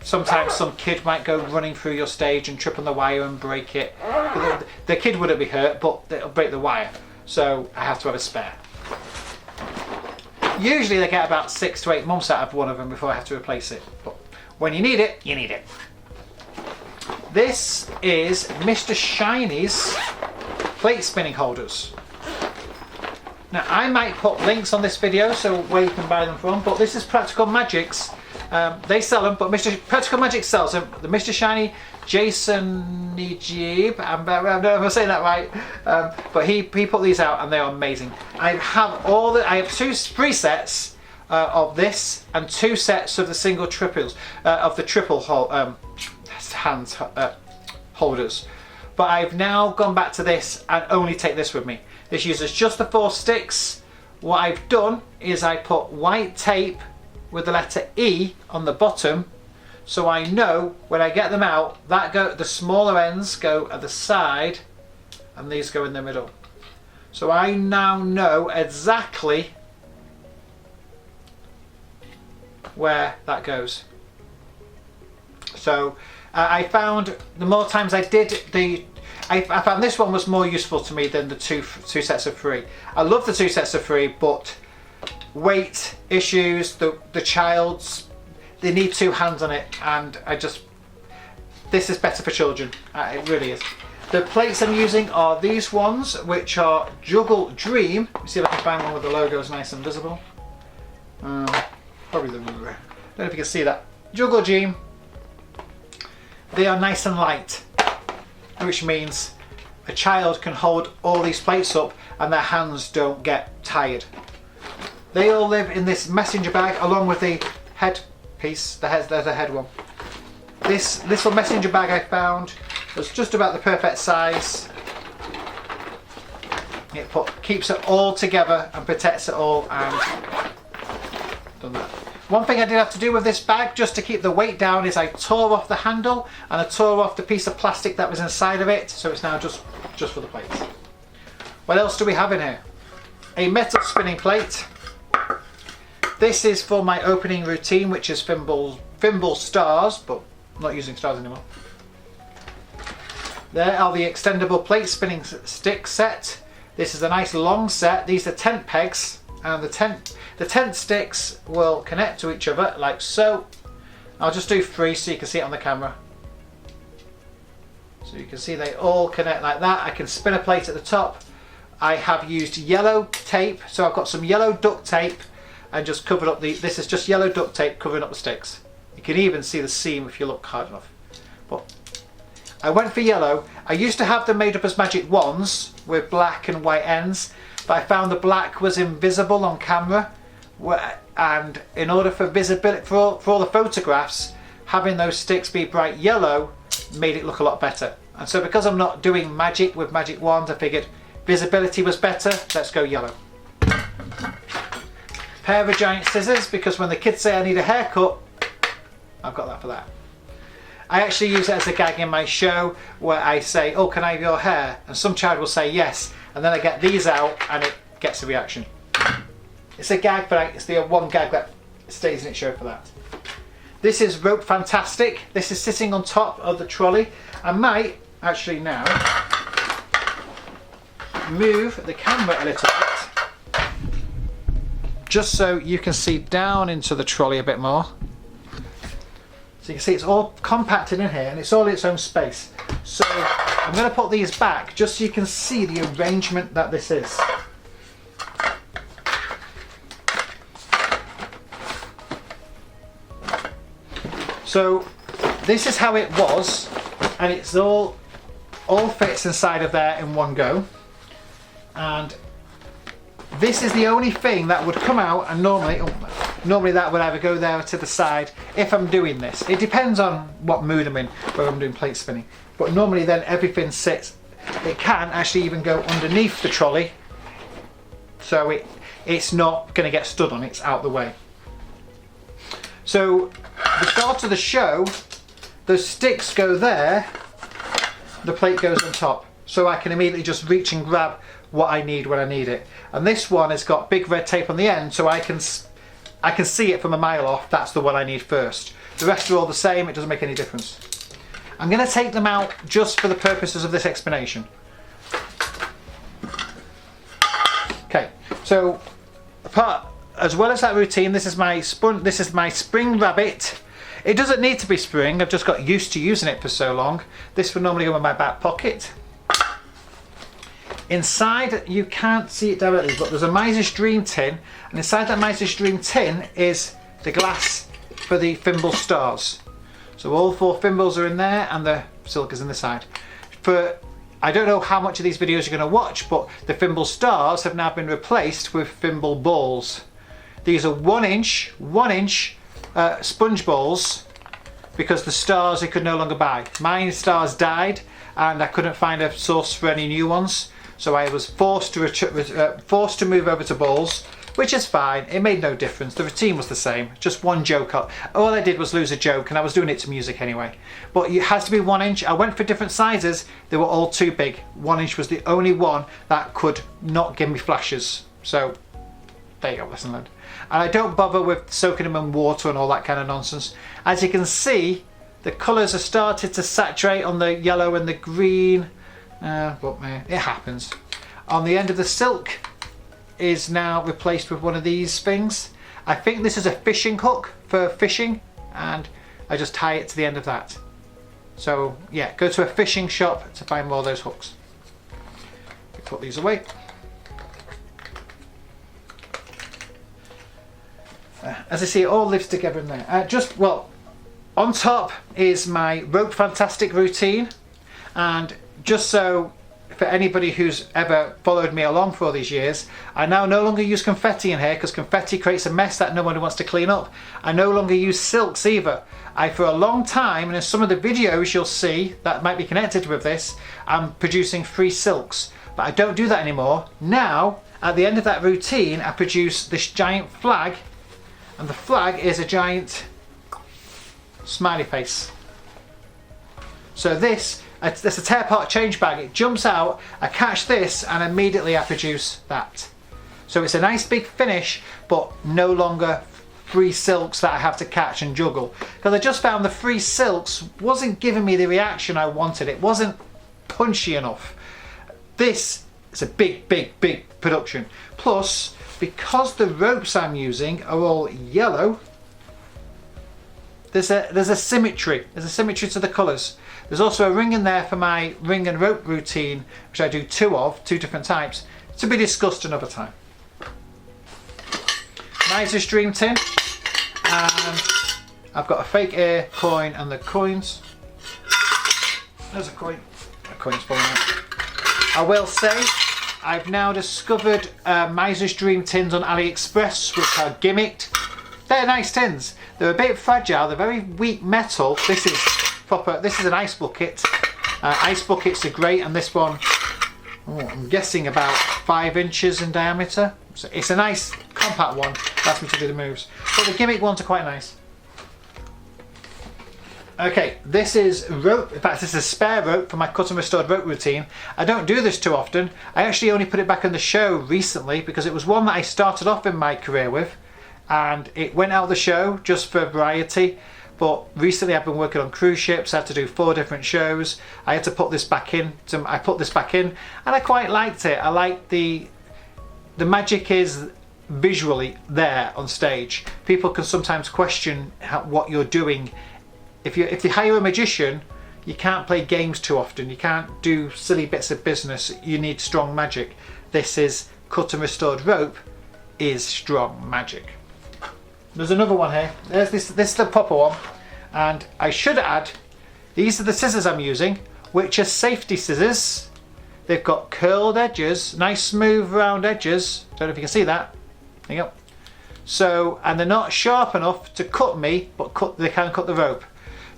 sometimes some kid might go running through your stage and trip on the wire and break it. The kid wouldn't be hurt, but it'll break the wire. So I have to have a spare. Usually they get about 6 to 8 months out of one of them before I have to replace it. But when you need it, you need it. This is Mr. Shiny's plate spinning holders. Now I might put links on this video so where you can buy them from, but this is Practical Magic's. They sell them, but Practical Magic sells them. The Mr. Shiny Jason Nijib, I don't know if I'm saying that right, but he put these out and they are amazing. I have 3 sets of this and 2 sets of the single triples of the triple hands holders. But I've now gone back to this and only take this with me. This uses just the 4 sticks. What I've done is I put white tape with the letter E on the bottom, so I know when I get them out, the smaller ends go at the side and these go in the middle. So I now know exactly where that goes. So I found the more times I did I found this one was more useful to me than the two sets of 3. I love the 2 sets of 3, but weight issues, the child's, they need 2 hands on it, and this is better for children. It really is. The plates I'm using are these ones, which are Juggle Dream. Let me see if I can find one with the logos nice and visible. Probably I don't know if you can see that. Juggle Dream. They are nice and light, which means a child can hold all these plates up and their hands don't get tired. They all live in this messenger bag along with the head piece. There's a head one. This little messenger bag I found was just about the perfect size. It keeps it all together and protects it all, and done that. One thing I did have to do with this bag just to keep the weight down is I tore off the handle and I tore off the piece of plastic that was inside of it, so it's now just for the plates. What else do we have in here? A metal spinning plate. This is for my opening routine, which is Thimble Stars, but I'm not using stars anymore. There are the extendable plate spinning stick set. This is a nice long set. These are tent pegs, and the tent sticks will connect to each other like so. I'll just do 3 so you can see it on the camera. So you can see they all connect like that. I can spin a plate at the top. I have used yellow tape, so I've got some yellow duct tape and just covered up this is just yellow duct tape covering up the sticks. You can even see the seam if you look hard enough. But I went for yellow. I used to have them made up as magic wands with black and white ends, but I found the black was invisible on camera, and in order for visibility for all the photographs, having those sticks be bright yellow made it look a lot better. And so because I'm not doing magic with magic wands, I figured visibility was better, let's go yellow. Pair of giant scissors, because when the kids say I need a haircut, I've got that for that. I actually use it as a gag in my show where I say, oh, can I have your hair? And some child will say yes, and then I get these out and it gets a reaction. It's a gag, but it's the one gag that stays in its show for that. This is Rope Fantastic. This is sitting on top of the trolley. I might actually now move the camera a little bit, just so you can see down into the trolley a bit more. So you can see it's all compacted in here and it's all in its own space. So I'm going to put these back just so you can see the arrangement that this is. So this is how it was, and it's all fits inside of there in one go. And this is the only thing that would come out, and normally that would either go there or to the side if I'm doing this. It depends on what mood I'm in, whether I'm doing plate spinning. But normally then everything sits. It can actually even go underneath the trolley. So it it's not going to get stood on, it's out the way. So the start of the show, those sticks go there, the plate goes on top, so I can immediately just reach and grab what I need when I need it. And this one has got big red tape on the end, so I can see it from a mile off. That's the one I need first. The rest are all the same, it doesn't make any difference. I'm going to take them out just for the purposes of this explanation. Okay, so as well as that routine, this is my spring rabbit. It doesn't need to be spring, I've just got used to using it for so long. This would normally go in my back pocket. Inside, you can't see it directly, but there's a Miser's Dream tin, and inside that Miser's Dream tin is the glass for the thimble stars. So all 4 thimbles are in there, and the silk is in the side. I don't know how much of these videos you're going to watch, but the thimble stars have now been replaced with thimble balls. These are 1 inch sponge balls, because the stars I could no longer buy. My stars died, and I couldn't find a source for any new ones. So I was forced to move over to balls, which is fine. It made no difference. The routine was the same. Just one joke. All I did was lose a joke, and I was doing it to music anyway. But it has to be 1 inch. I went for different sizes. They were all too big. 1 inch was the only one that could not give me flashes. So there you go, lesson learned. And I don't bother with soaking them in water and all that kind of nonsense. As you can see, the colours have started to saturate on the yellow and the green. But it happens. On the end of the silk is now replaced with one of these things. I think this is a fishing hook for fishing, and I just tie it to the end of that. So yeah, go to a fishing shop to find more of those hooks. Put these away. As I see, it all lives together in there. On top is my Rope Fantastic routine, and just so for anybody who's ever followed me along for all these years, I now no longer use confetti in here, because confetti creates a mess that no one wants to clean up. I no longer use silks either. For a long time, and in some of the videos you'll see that might be connected with this, I'm producing 3 silks, but I don't do that anymore. Now, at the end of that routine, I produce this giant flag, and the flag is a giant smiley face. So that's a tear part change bag. It jumps out, I catch this, and immediately I produce that. So it's a nice big finish, but no longer 3 silks that I have to catch and juggle. Because I just found the 3 silks wasn't giving me the reaction I wanted. It wasn't punchy enough. This is a big production. Plus, because the ropes I'm using are all yellow, there's a symmetry. There's a symmetry to the colours. There's also a ring in there for my ring and rope routine, which I do 2 different types, to be discussed another time. Miser's Dream tin, and I've got a fake air coin and the coins. There's a coin. A coin's falling out. I will say, I've now discovered Miser's Dream tins on AliExpress, which are gimmicked. They're nice tins. They're a bit fragile. They're very weak metal. This is proper. This is an ice bucket. Ice buckets are great, and this one, I'm guessing about 5 inches in diameter. So it's a nice compact one. Allows me to do the moves. But the gimmick ones are quite nice. Okay, this is rope. In fact, this is a spare rope for my cut and restored rope routine. I don't do this too often. I actually only put it back on the show recently because it was one that I started off in my career with, and it went out of the show just for variety. But recently I've been working on cruise ships. I had to do 4 different shows. I had to put this back in. I put this back in, and I quite liked it. I like the magic is visually there on stage. People can sometimes question what you're doing. If you hire a magician, you can't play games too often. You can't do silly bits of business. You need strong magic. This is cut and restored rope is strong magic. There's another one here. There's this is the proper one, and I should add, these are the scissors I'm using, which are safety scissors. They've got curled edges, nice smooth round edges. Don't know if you can see that. There you go. So, and they're not sharp enough to cut me, but they can cut the rope.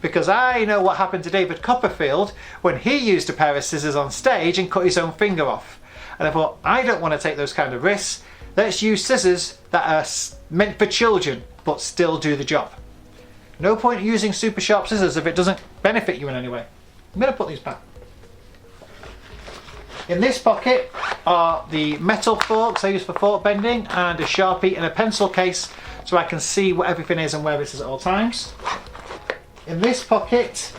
Because I know what happened to David Copperfield when he used a pair of scissors on stage and cut his own finger off. And I thought, I don't want to take those kind of risks. Let's use scissors that are meant for children but still do the job. No point using super sharp scissors if it doesn't benefit you in any way. I'm going to put these back. In this pocket are the metal forks I use for fork bending, and a Sharpie and a pencil case so I can see what everything is and where it is at all times. In this pocket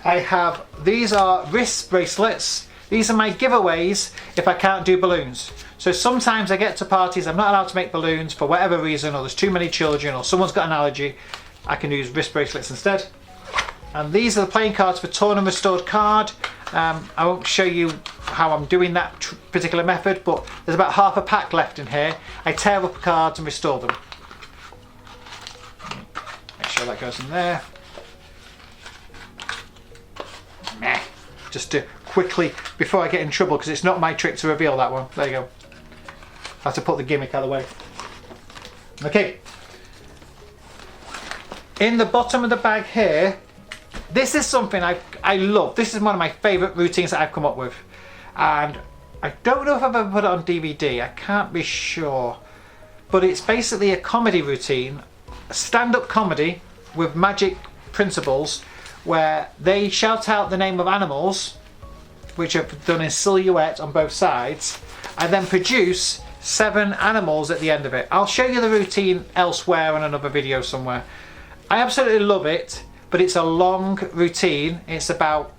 I have, these are wrist bracelets. These are my giveaways if I can't do balloons. So sometimes I get to parties, I'm not allowed to make balloons for whatever reason, or there's too many children, or someone's got an allergy. I can use wrist bracelets instead. And these are the playing cards for Torn and Restored Card. I won't show you how I'm doing that particular method, but there's about half a pack left in here. I tear up the cards and restore them. Make sure that goes in there. Meh. Just to quickly, before I get in trouble, because it's not my trick to reveal that one. There you go. I have to put the gimmick out of the way. Okay. In the bottom of the bag here, this is something I love. This is one of my favourite routines that I've come up with. And I don't know if I've ever put it on DVD. I can't be sure. But it's basically a comedy routine, a stand-up comedy with magic principles, where they shout out the name of animals, which are done in silhouette on both sides, and then produce 7 animals at the end of it. I'll show you the routine elsewhere in another video somewhere. I absolutely love it, but it's a long routine. It's about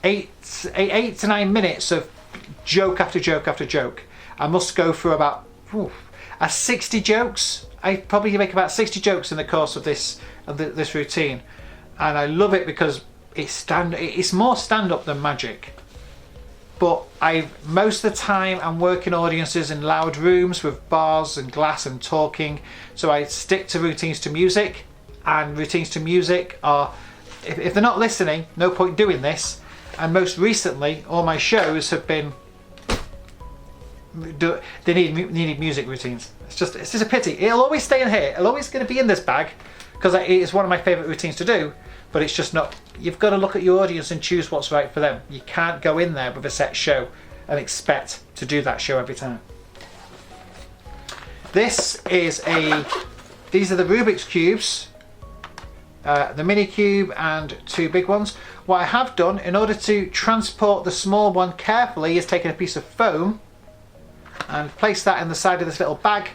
8 to 9 minutes of joke after joke after joke. I must go through about 60 jokes. I probably make about 60 jokes in the course of this routine, and I love it because it's more stand-up than magic. But most of the time I'm working audiences in loud rooms with bars and glass and talking, so I stick to routines to music. And routines to music are, if they're not listening, no point doing this. And most recently, all my shows have been, they need music routines. It's just a pity. It'll always stay in here. It'll always going to be in this bag because it is one of my favourite routines to do. But it's just not. You've got to look at your audience and choose what's right for them. You can't go in there with a set show and expect to do that show every time. These are the Rubik's cubes. The mini cube and 2 big ones. What I have done in order to transport the small one carefully is taken a piece of foam and placed that in the side of this little bag.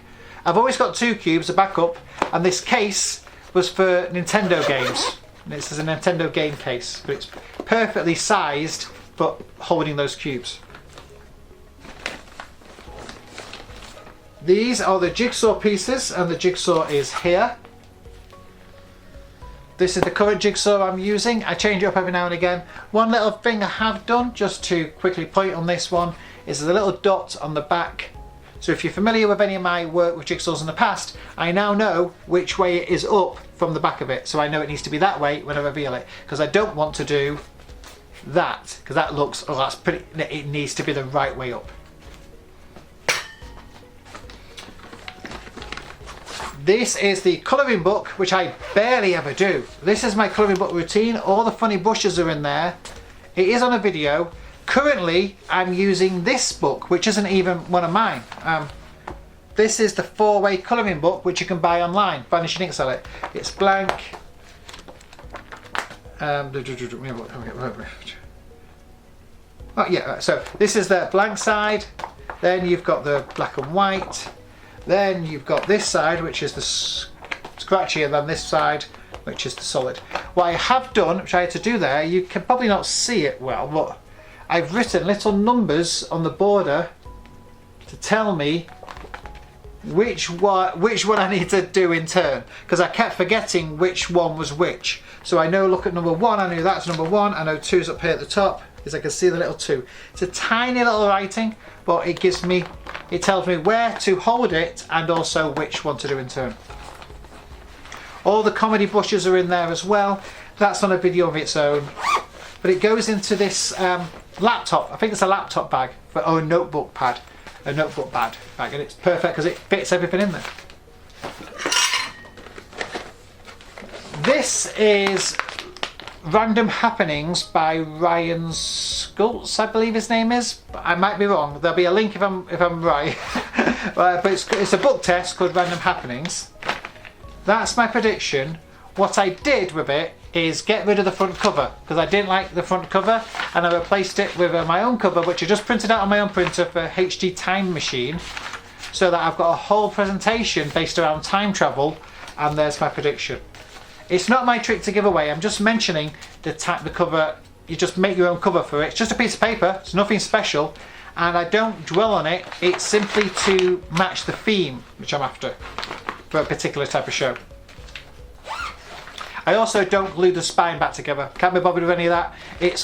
I've always got 2 cubes, a backup, and this case was for Nintendo games. This is a Nintendo game case, but it's perfectly sized for holding those cubes. These are the jigsaw pieces, and the jigsaw is here. This is the current jigsaw I'm using. I change it up every now and again. One little thing I have done, just to quickly point on this one, is there's a little dot on the back. So if you're familiar with any of my work with jigsaws in the past, I now know which way it is up from the back of it. So I know it needs to be that way when I reveal it. Because I don't want to do that, because that looks, oh that's pretty, it needs to be the right way up. This is the colouring book, which I barely ever do. This is my colouring book routine. All the funny bushes are in there. It is on a video. Currently, I'm using this book, which isn't even one of mine. This is the 4-way colouring book, which you can buy online. Vanishing Ink sell it. It's blank. Oh yeah, so this is the blank side. Then you've got the black and white. Then you've got this side, which is the scratchy, and then this side, which is the solid. What I have done, which I had to do there, you can probably not see it well, but I've written little numbers on the border to tell me which one I need to do in turn, because I kept forgetting which one was which. So I know, look at number 1, I knew that's number 1, I know 2's up here at the top, because I can see the little 2. It's a tiny little writing, but it tells me where to hold it and also which one to do in turn. All the comedy bushes are in there as well. That's on a video of its own. But it goes into this laptop, I think it's a laptop bag, or a notebook bag, and it's perfect because it fits everything in there. This is Random Happenings by Ryan Schultz, I believe his name is. I might be wrong. There'll be a link if I'm right. But it's a book test called Random Happenings. That's my prediction. What I did with it is get rid of the front cover because I didn't like the front cover, and I replaced it with my own cover, which I just printed out on my own printer for HD Time Machine, so that I've got a whole presentation based around time travel. And there's my prediction. It's not my trick to give away. I'm just mentioning the cover. You just make your own cover for it. It's just a piece of paper. It's nothing special, and I don't dwell on it. It's simply to match the theme which I'm after for a particular type of show. I also don't glue the spine back together. Can't be bothered with any of that. It's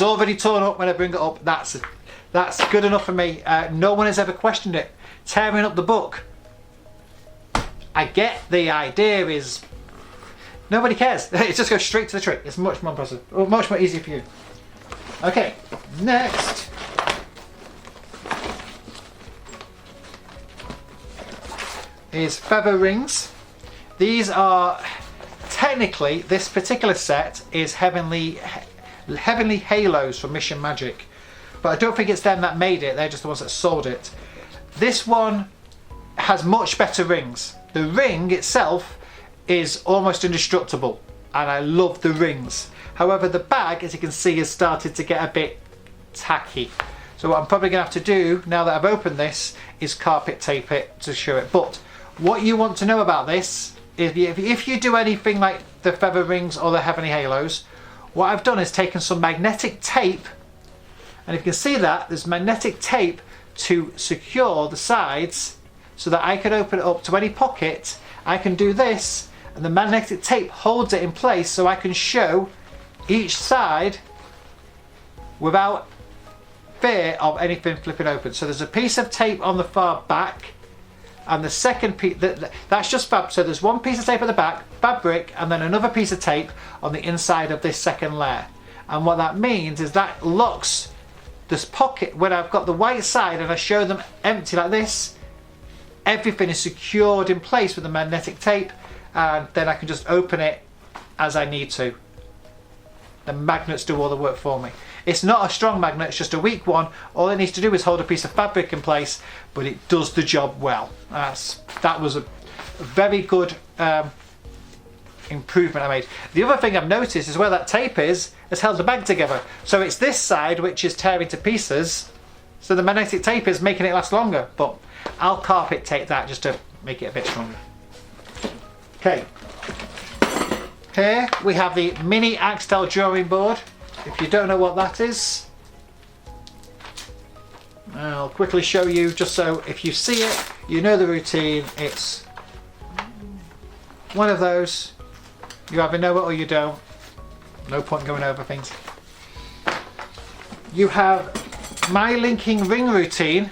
already torn up when I bring it up. That's good enough for me. No one has ever questioned it. Tearing up the book, I get the idea is nobody cares. It just goes straight to the trick. It's much more impressive, much more easy for you. Okay, next is feather rings. These are technically, this particular set is Heavenly Halos from Mission Magic, but I don't think it's them that made it. They're just the ones that sold it. This one has much better rings. The ring itself is almost indestructible, and I love the rings. However, the bag, as you can see, has started to get a bit tacky. So what I'm probably going to have to do, now that I've opened this, is carpet tape it to show it. But what you want to know about this, if you do anything like the feather rings or the Heavenly Halos, what I've done is taken some magnetic tape, and if you can see that, there's magnetic tape to secure the sides so that I can open it up to any pocket. I can do this, and the magnetic tape holds it in place so I can show each side without fear of anything flipping open. So there's a piece of tape on the far back, and the second piece, that's just fab. So there's one piece of tape at the back, fabric, and then another piece of tape on the inside of this second layer. And what that means is that locks this pocket. When I've got the white side and I show them empty like this, everything is secured in place with the magnetic tape, and then I can just open it as I need to. The magnets do all the work for me. It's not a strong magnet, it's just a weak one. All it needs to do is hold a piece of fabric in place, but it does the job well. That was a very good improvement I made. The other thing I've noticed is where that tape is, has held the bag together. So it's this side which is tearing to pieces, so the magnetic tape is making it last longer, but I'll carpet tape that just to make it a bit stronger. Okay, here we have the mini Axtell drawing board. If you don't know what that is, I'll quickly show you, just so if you see it, you know the routine. It's one of those. You either know it or you don't. No point going over things. You have my linking ring routine.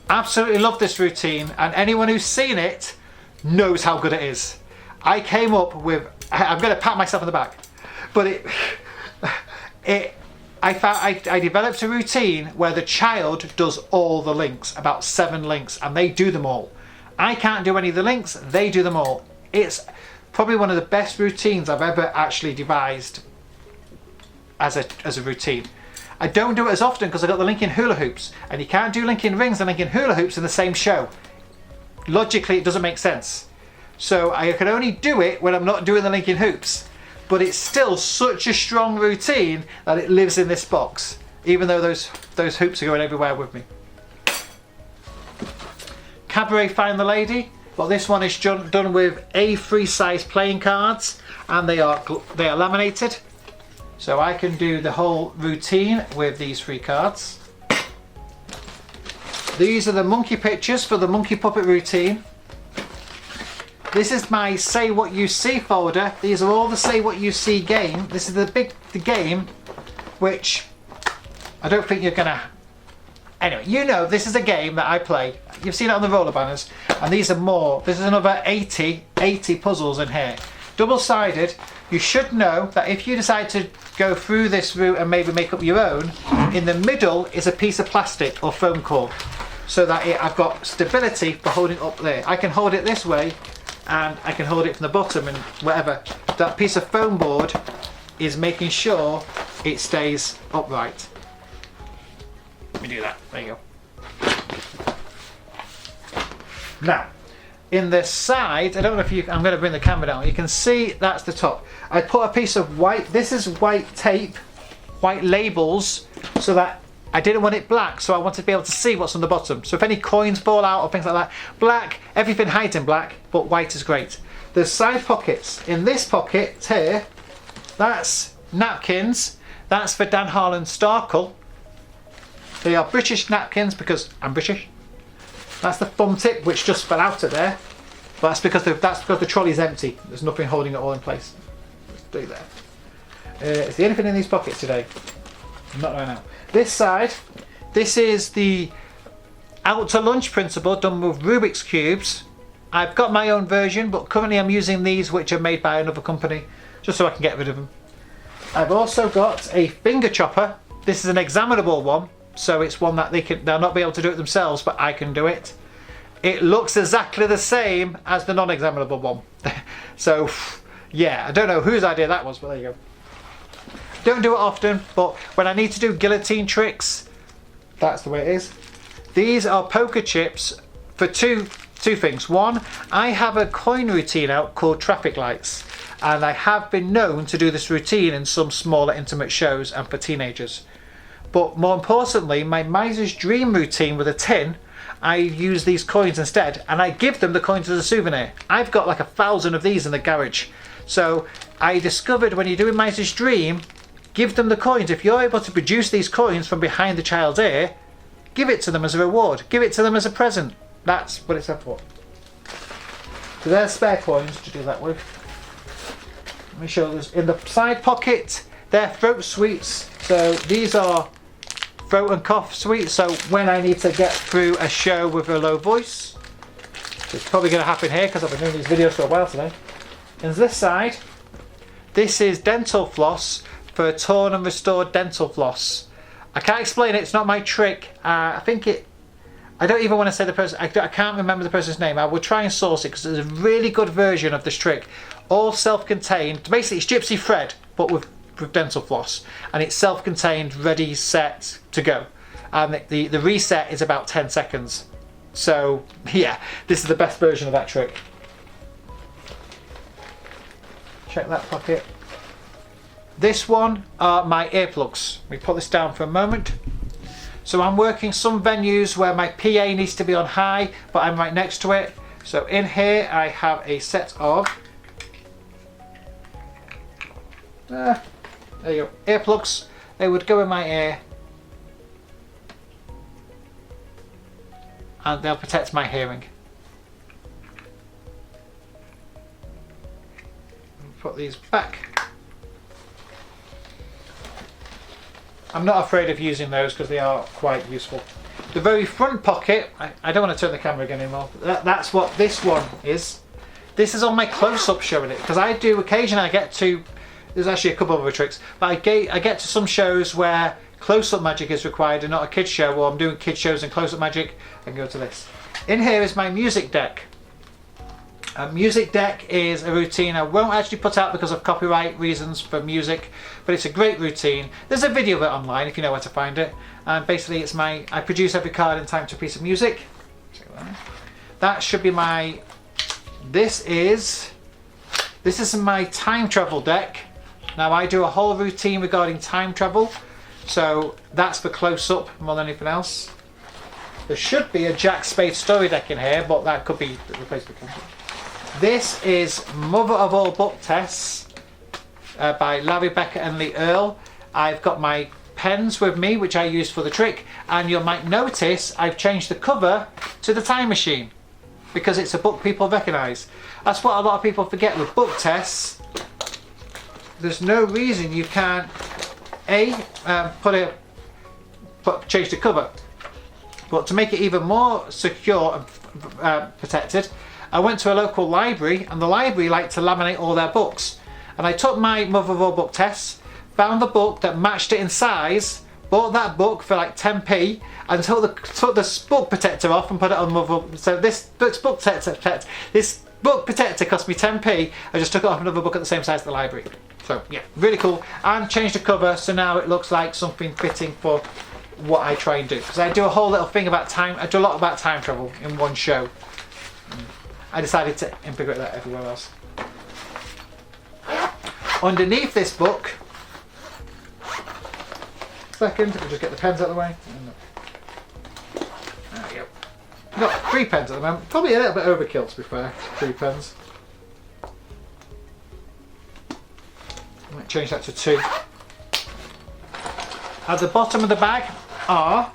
Absolutely love this routine, and anyone who's seen it knows how good it is. I came up with, I'm going to pat myself on the back, but I developed a routine where the child does all the links, about 7 links, and they do them all. I can't do any of the links, they do them all. It's probably one of the best routines I've ever actually devised as a routine. I don't do it as often because I've got the linking hula hoops, and you can't do linking rings and linking hula hoops in the same show. Logically, it doesn't make sense. So I can only do it when I'm not doing the linking hoops. But it's still such a strong routine that it lives in this box, even though those hoops are going everywhere with me. Cabaret Find the Lady. Well, this one is done with A3 size playing cards, and they are laminated. So I can do the whole routine with these 3 cards. These are the monkey pictures for the monkey puppet routine. This is my Say What You See folder. These are all the Say What You See game. This is the game, which I don't think you're gonna... Anyway, you know this is a game that I play. You've seen it on the roller banners. And these are more. This is another 80 puzzles in here. Double-sided. You should know that if you decide to go through this route and maybe make up your own, in the middle is a piece of plastic or foam core, so that I've got stability for holding up there. I can hold it this way, and I can hold it from the bottom and whatever. That piece of foam board is making sure it stays upright. Let me do that. There you go. Now, in the side, I don't know if you, I'm going to bring the camera down, you can see that's the top. I put a piece of white, this is white tape, white labels, so that I didn't want it black, so I wanted to be able to see what's on the bottom. So if any coins fall out or things like that, black, everything hides in black, but white is great. There's side pockets. In this pocket here, that's napkins. That's for Dan Harlan Starkle. They are British napkins because I'm British. That's the thumb tip, which just fell out of there. But that's because the trolley's empty. There's nothing holding it all in place. Let's do that. Is there anything in these pockets today? Not right now. This side, this is the out to lunch principle done with Rubik's Cubes. I've got my own version, but currently I'm using these which are made by another company, just so I can get rid of them. I've also got a finger chopper. This is an examinable one, so it's one that they'll not be able to do it themselves, but I can do it. It looks exactly the same as the non-examinable one. So, yeah, I don't know whose idea that was, but there you go. Don't do it often, but when I need to do guillotine tricks, that's the way it is. These are poker chips for two things. One, I have a coin routine out called Traffic Lights, and I have been known to do this routine in some smaller intimate shows and for teenagers. But more importantly, my Miser's Dream routine with a tin, I use these coins instead, and I give them the coins as a souvenir. I've got like 1,000 of these in the garage. So I discovered when you're doing Miser's Dream, give them the coins. If you're able to produce these coins from behind the child's ear, give it to them as a reward. Give it to them as a present. That's what it's up for. So there's spare coins to do that with. Let me show this. In the side pocket, they're throat sweets. So these are throat and cough sweets. So when I need to get through a show with a low voice, it's probably going to happen here because I've been doing these videos for a while today. And this side, this is dental floss for torn and restored dental floss. I can't explain it, it's not my trick. I don't even want to say the person, I can't remember the person's name. I will try and source it because there's a really good version of this trick. All self-contained, basically it's Gypsy Fred, but with dental floss. And it's self-contained, ready, set, to go. And the reset is about 10 seconds. So yeah, this is the best version of that trick. Check that pocket. This one are my earplugs. We put this down for a moment. So I'm working some venues where my PA needs to be on high, but I'm right next to it. So in here I have a set of there you go, earplugs. They would go in my ear and they'll protect my hearing. Put these back. I'm not afraid of using those because they are quite useful. The very front pocket, I don't want to turn the camera again anymore. That's what this one is. This is on my close-up showing it because I do occasionally. I get to, there's actually a couple of other tricks, but I get to some shows where close-up magic is required and not a kids show, or I'm doing kids shows and close-up magic. I can go to this. In here is my music deck. A music deck is a routine I won't actually put out because of copyright reasons for music, but it's a great routine. There's a video of it online if you know where to find it. And basically it's I produce every card in time to a piece of music. That should be my, this is my time travel deck. Now I do a whole routine regarding time travel, so that's for close up more than anything else. There should be a Jack Spade story deck in here, but that could be replaced with camera. This is Mother of All Book Tests by Larry Becker and Lee Earl. I've got my pens with me, which I use for the trick, and you might notice I've changed the cover to the Time Machine because it's a book people recognise. That's what a lot of people forget with book tests. There's no reason you can't change the cover, but to make it even more secure and protected, I went to a local library, and the library like to laminate all their books. And I took my Mother of All Book Tests, found the book that matched it in size, bought that book for like 10p, and took the book protector off and put it on Mother. So this book protector cost me 10p. I just took it off another book at the same size as the library. So yeah, really cool. And changed the cover so now it looks like something fitting for what I try and do. Because I do a whole little thing about time. I do a lot about time travel in one show. I decided to integrate that everywhere else. Underneath this book, second, we'll just get the pens out of the way. There we go. I've got 3 pens at the moment. Probably a little bit overkill, to be fair. 3 pens. I might change that to 2. At the bottom of the bag are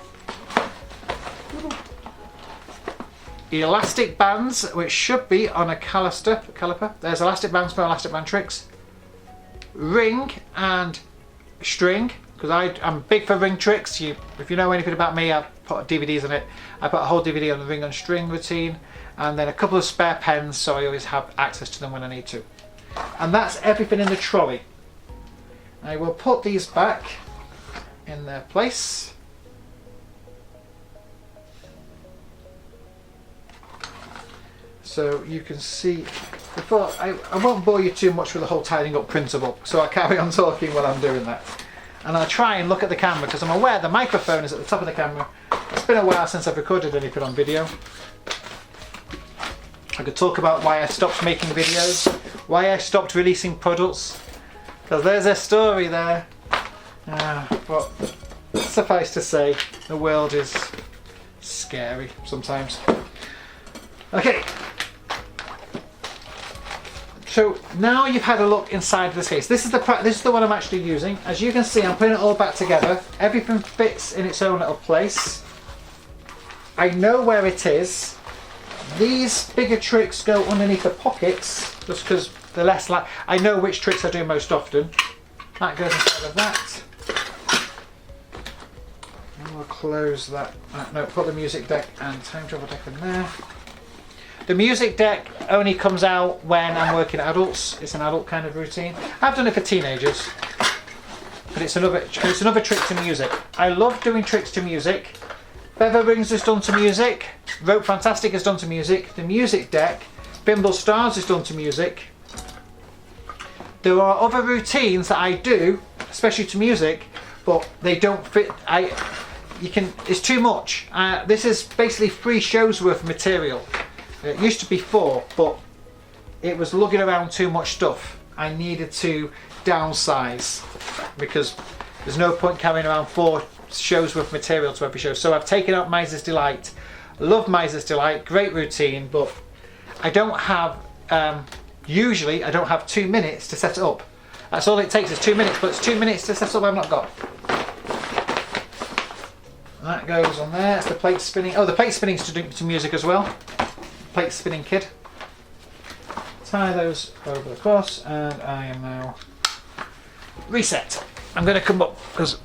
elastic bands, which should be on a caliper. There's elastic bands for elastic band tricks. Ring and string, because I'm big for ring tricks. If you know anything about me, I've put DVDs on it. I put a whole DVD on the ring and string routine, and then a couple of spare pens, so I always have access to them when I need to. And that's everything in the trolley. I will put these back in their place. So you can see, before I won't bore you too much with the whole tidying up principle, so I'll carry on talking while I'm doing that. And I'll try and look at the camera, because I'm aware the microphone is at the top of the camera. It's been a while since I've recorded anything on video. I could talk about why I stopped making videos, why I stopped releasing products, because there's a story there. But suffice to say, the world is scary sometimes. Okay. So now you've had a look inside this case. This is the one I'm actually using. As you can see, I'm putting it all back together. Everything fits in its own little place. I know where it is. These bigger tricks go underneath the pockets, just because they're less like. I know which tricks I do most often. That goes inside of that. And we'll close that. No, put the music deck and time travel deck in there. The music deck only comes out when I'm working adults. It's an adult kind of routine. I've done it for teenagers, but it's another trick to music. I love doing tricks to music. Feather Rings is done to music. Rope Fantastic is done to music. The music deck, Bimble Stars is done to music. There are other routines that I do, especially to music, but they don't fit. It's too much. This is basically 3 shows worth of material. It used to be 4, but it was lugging around too much stuff. I needed to downsize, because there's no point carrying around 4 shows worth of material to every show. So I've taken out Miser's Delight. Love Miser's Delight, great routine, but I don't have, usually I don't have 2 minutes to set it up. That's all it takes is 2 minutes, but it's 2 minutes to set up I've not got. And that goes on there. It's the plate spinning. Oh, the plate spinning's to music as well. Plate spinning kid. Tie those over the cross, and I am now reset. I'm going to come up because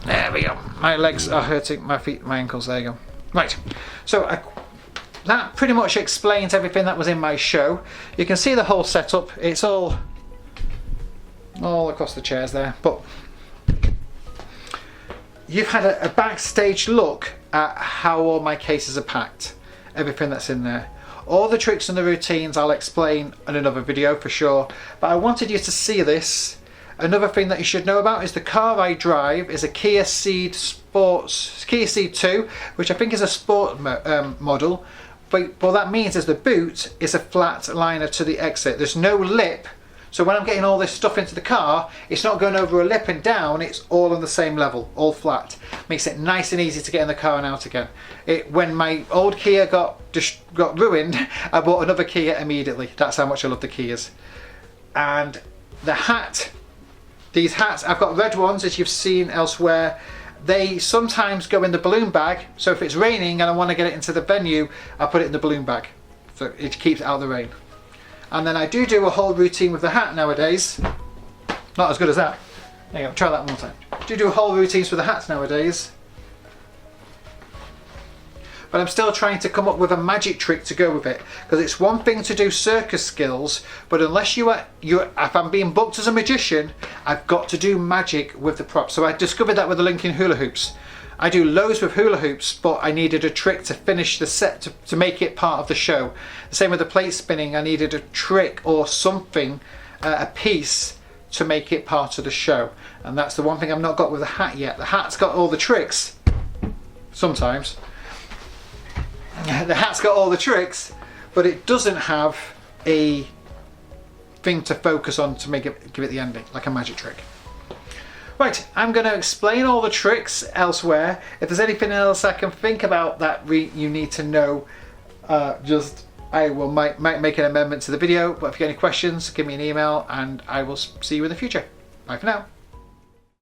there we go. My legs are hurting, my feet, my ankles. There you go. Right. So that pretty much explains everything that was in my show. You can see the whole setup. It's all across the chairs there, but you've had a backstage look at how all my cases are packed. Everything that's in there. All the tricks and the routines I'll explain in another video for sure, but I wanted you to see this. Another thing that you should know about is the car I drive is a Kia Ceed 2, which I think is a sport model, but what that means is the boot is a flat liner to the exit. There's no lip, so when I'm getting all this stuff into the car, it's not going over a lip and down, it's all on the same level, all flat. Makes it nice and easy to get in the car and out again. When my old Kia got ruined, I bought another Kia immediately. That's how much I love the Kias. And the hat, these hats, I've got red ones as you've seen elsewhere. They sometimes go in the balloon bag, so if it's raining and I want to get it into the venue, I put it in the balloon bag, so it keeps it out of the rain. And then I do a whole routine with the hat nowadays. Not as good as that. There you go, try that one more time. Do whole routines with the hats nowadays. But I'm still trying to come up with a magic trick to go with it. Because it's one thing to do circus skills, but unless if I'm being booked as a magician, I've got to do magic with the props. So I discovered that with the Lincoln hula hoops. I do loads with hula hoops, but I needed a trick to finish the set, to make it part of the show. The same with the plate spinning, I needed a trick or something, a piece, to make it part of the show. And that's the one thing I've not got with the hat yet. The hat's got all the tricks, sometimes. the hat's got all the tricks, but it doesn't have a thing to focus on to make it, give it the ending, like a magic trick. Right, I'm going to explain all the tricks elsewhere. If there's anything else I can think about that you need to know, I will might make an amendment to the video. But if you have any questions, give me an email and I will see you in the future. Bye for now.